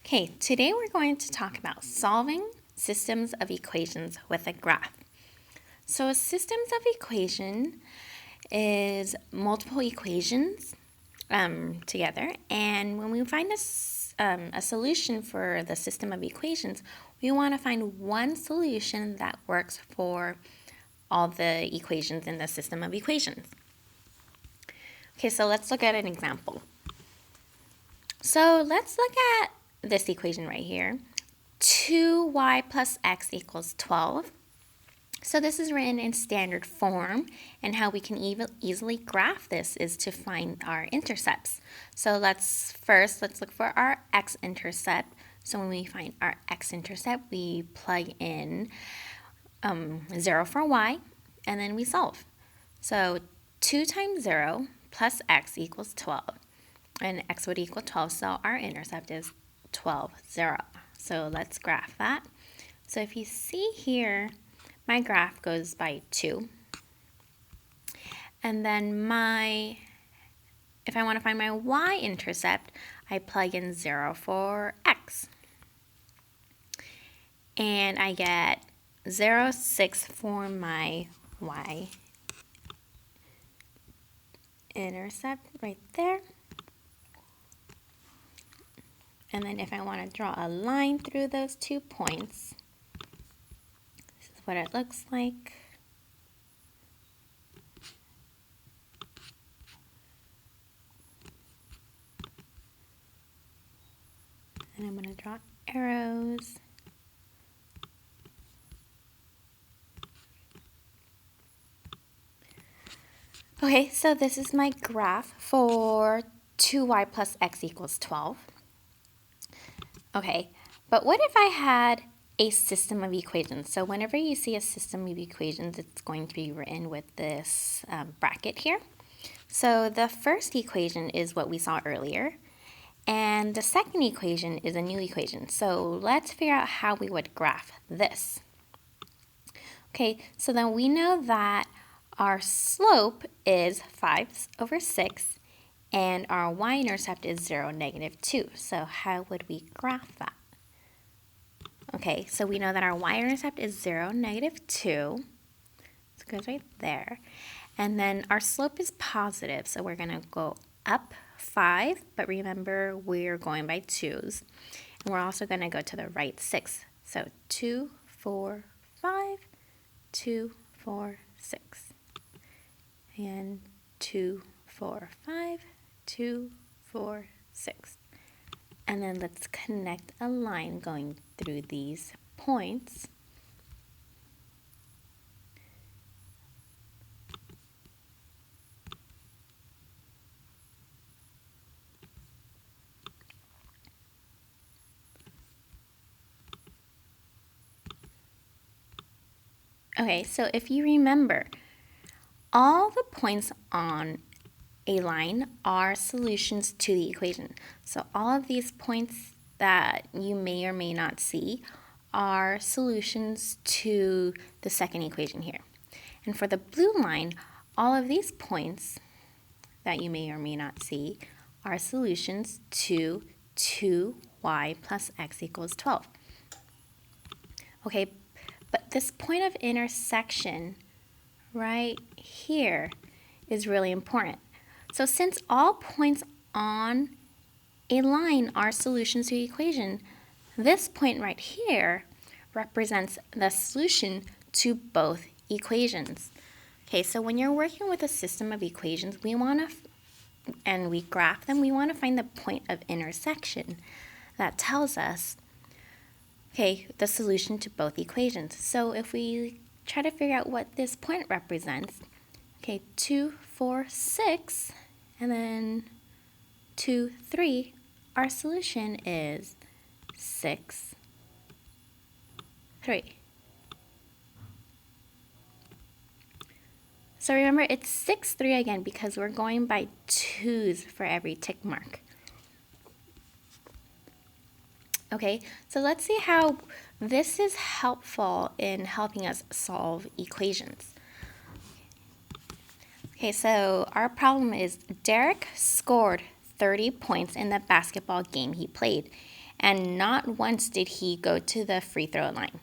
Okay, today we're going to talk about solving systems of equations with a graph. So a systems of equation is multiple equations together, and when we find a solution for the system of equations, we want to find one solution that works for all the equations in the system of equations. Okay, so let's look at an example. So let's look at this equation right here. 2y plus x equals 12. So this is written in standard form, and how we can easily graph this is to find our intercepts. So let's look for our x-intercept. So when we find our x-intercept, we plug in 0 for y, and then we solve. So 2 times 0 plus x equals 12. And x would equal 12, so our intercept is 12, 0. So let's graph that. So if you see here, my graph goes by 2. And then if I want to find my y-intercept, I plug in 0 for x. And I get 0, 6 for my y-intercept right there. And then if I want to draw a line through those 2 points, this is what it looks like. And I'm going to draw arrows. Okay, so this is my graph for 2y plus x equals 12. Okay, but what if I had a system of equations? So whenever you see a system of equations, it's going to be written with this bracket here. So the first equation is what we saw earlier, and the second equation is a new equation. So let's figure out how we would graph this. Okay, so then we know that our slope is 5 over 6, and our y-intercept is 0, negative 2. So how would we graph that? Okay, so we know that our y-intercept is 0, negative 2. So it goes right there. And then our slope is positive, so we're going to go up 5, but remember we're going by 2's. And we're also going to go to the right 6. So 2, 4, 5, 2, 4, 6. And 2, 4, 5, 2, 4, 6. And then let's connect a line going through these points. Okay, so if you remember, all the points on a line are solutions to the equation. So all of these points that you may or may not see are solutions to the second equation here. And for the blue line, all of these points that you may or may not see are solutions to 2y plus x equals 12. Okay, but this point of intersection right here is really important. So since all points on a line are solutions to the equation, this point right here represents the solution to both equations. Okay, so when you're working with a system of equations, and we graph them, we want to find the point of intersection that tells us, okay, the solution to both equations. So if we try to figure out what this point represents, okay, 2, 4, 6, and then 2, 3, our solution is 6, 3. So remember, it's 6, 3 again because we're going by 2's for every tick mark. Okay, so let's see how this is helpful in helping us solve equations. Okay, so our problem is Derek scored 30 points in the basketball game he played, and not once did he go to the free throw line.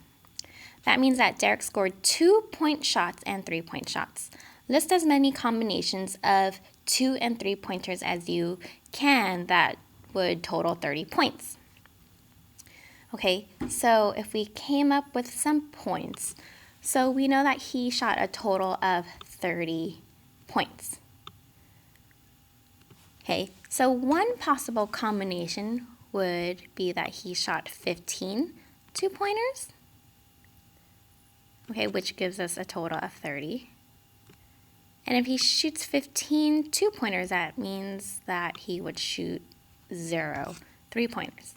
That means that Derek scored 2-point shots and 3-point shots. List as many combinations of 2 and 3 pointers as you can that would total 30 points. Okay, so if we came up with some points, so we know that he shot a total of 30 points. Okay, so one possible combination would be that he shot 15 two-pointers, okay, which gives us a total of 30. And if he shoots 15 two-pointers, that means that he would shoot 0 3-pointers.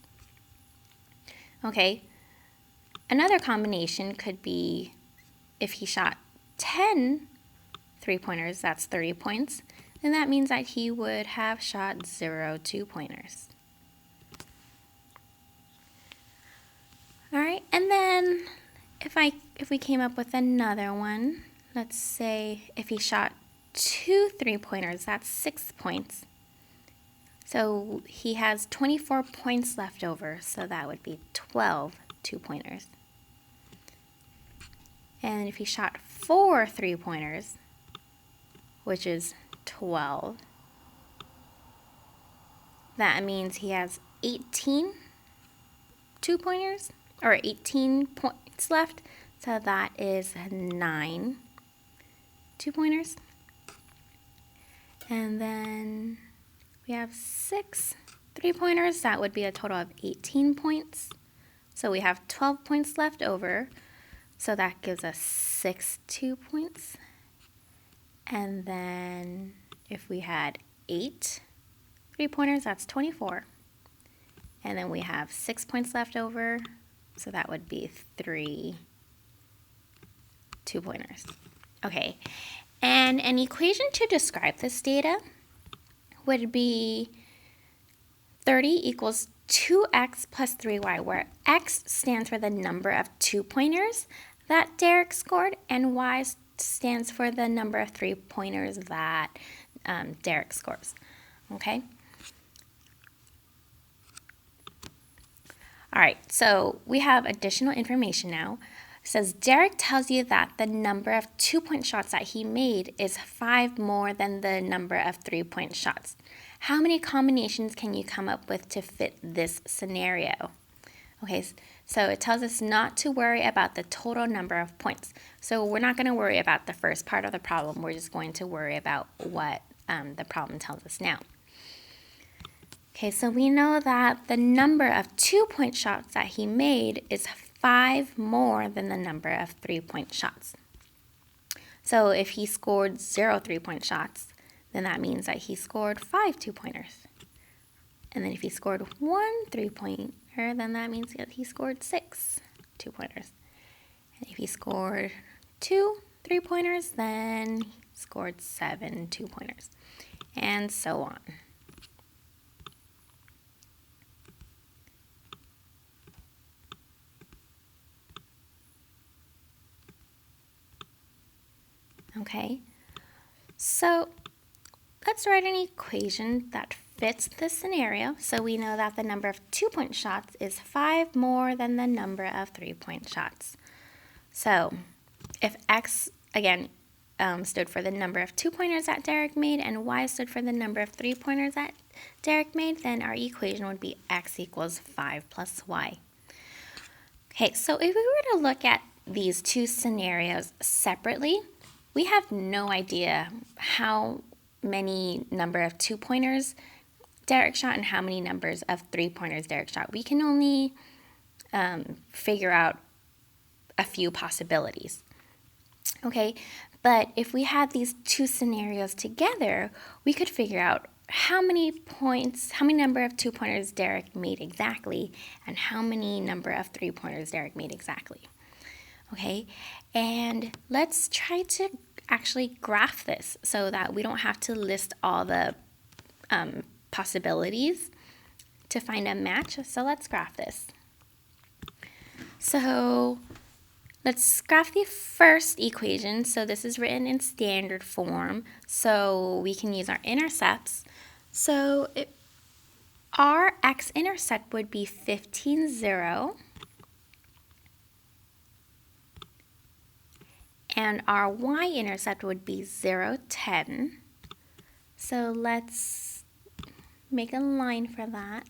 Okay, another combination could be if he shot 10 3-pointers, that's 30 points, and that means that he would have shot 0 2-pointers. All right, and then if we came up with another one, let's say if he shot 2 3-pointers, that's 6 points. So he has 24 points left over, so that would be 12 2-pointers. And if he shot 4 3-pointers, which is 12, that means he has 18 2-pointers, or 18 points left, so that is 9 2-pointers. And then we have 6 3-pointers, that would be a total of 18 points. So we have 12 points left over, so that gives us 6 2-points. And then if we had 8 3-pointers, that's 24. And then we have 6 points left over, so that would be 3 2-pointers. Okay, and an equation to describe this data would be 30 equals 2x plus 3y, where x stands for the number of 2-pointers that Derek scored, and y stands for the number of 3-pointers that Derek scores. Okay? All right, so we have additional information now. It says Derek tells you that the number of 2-point shots that he made is 5 more than the number of 3-point shots. How many combinations can you come up with to fit this scenario? Okay, so it tells us not to worry about the total number of points. So we're not going to worry about the first part of the problem. We're just going to worry about what the problem tells us now. Okay, so we know that the number of 2-point shots that he made is 5 more than the number of 3-point shots. So if he scored 0 3-point shots, then that means that he scored 5 2-pointers. And then if he scored 1 3-pointer, then that means that he scored 6 2-pointers. And if he scored 2 3-pointers, then he scored 7 2-pointers, and so on. Okay, so let's write an equation that fits this scenario. So we know that the number of 2-point shots is 5 more than the number of 3-point shots. So if x, again, stood for the number of 2-pointers that Derek made, and y stood for the number of 3-pointers that Derek made, then our equation would be x equals 5 plus y. Okay, so if we were to look at these two scenarios separately, we have no idea how many number of 2-pointers Derek shot and how many numbers of 3-pointers Derek shot. We can only figure out a few possibilities. Okay, but if we had these two scenarios together, we could figure out how many number of 2-pointers Derek made exactly, and how many number of 3-pointers Derek made exactly. Okay, and let's try to actually graph this so that we don't have to list all the possibilities to find a match. So let's graph this. So let's graph the first equation. So this is written in standard form, so we can use our intercepts. So our x-intercept would be 15, 0. And our y-intercept would be 0, 10. So let's make a line for that.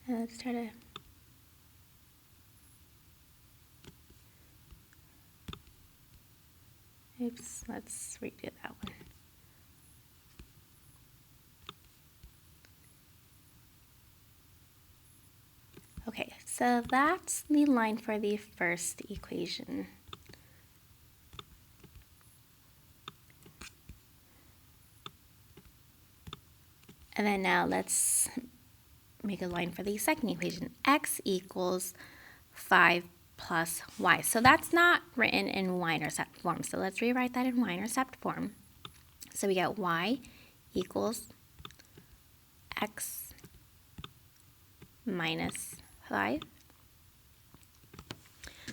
And let's try to oops, let's redo that one. Okay, so that's the line for the first equation. And then now let's make a line for the second equation. X equals 5 plus y. So that's not written in y-intercept form. So let's rewrite that in y-intercept form. So we get y equals x minus 5.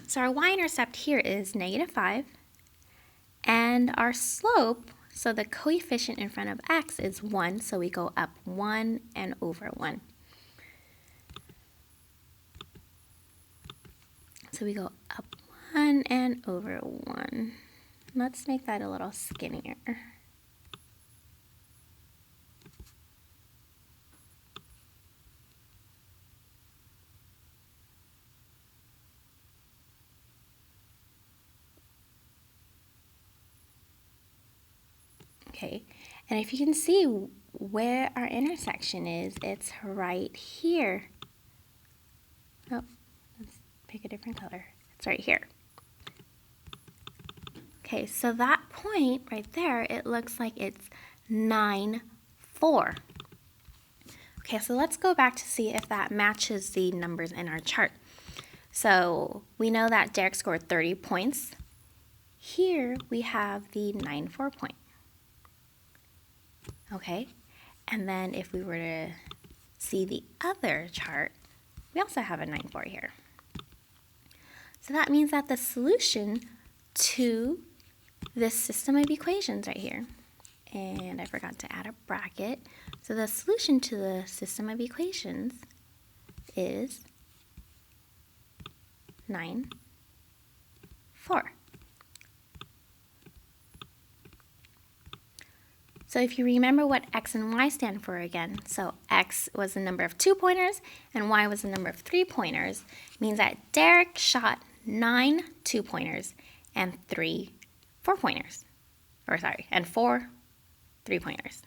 So our y-intercept here is negative 5. And our slope, so the coefficient in front of x is 1. So we go up 1 and over 1. So we go up 1 and over 1. Let's make that a little skinnier. Okay, and if you can see where our intersection is, it's right here. Oh, let's pick a different color. It's right here. Okay, so that point right there, it looks like it's 9, 4. Okay, so let's go back to see if that matches the numbers in our chart. So we know that Derek scored 30 points. Here we have the 9, 4 point. Okay, and then if we were to see the other chart, we also have a 9, 4 here. So that means that the solution to this system of equations right here, and I forgot to add a bracket, so the solution to the system of equations is 9, 4. So if you remember what x and y stand for again, so x was the number of 2-pointers and y was the number of 3-pointers, means that Derek shot 9 2-pointers and 3 4-pointers. And 4 3-pointers.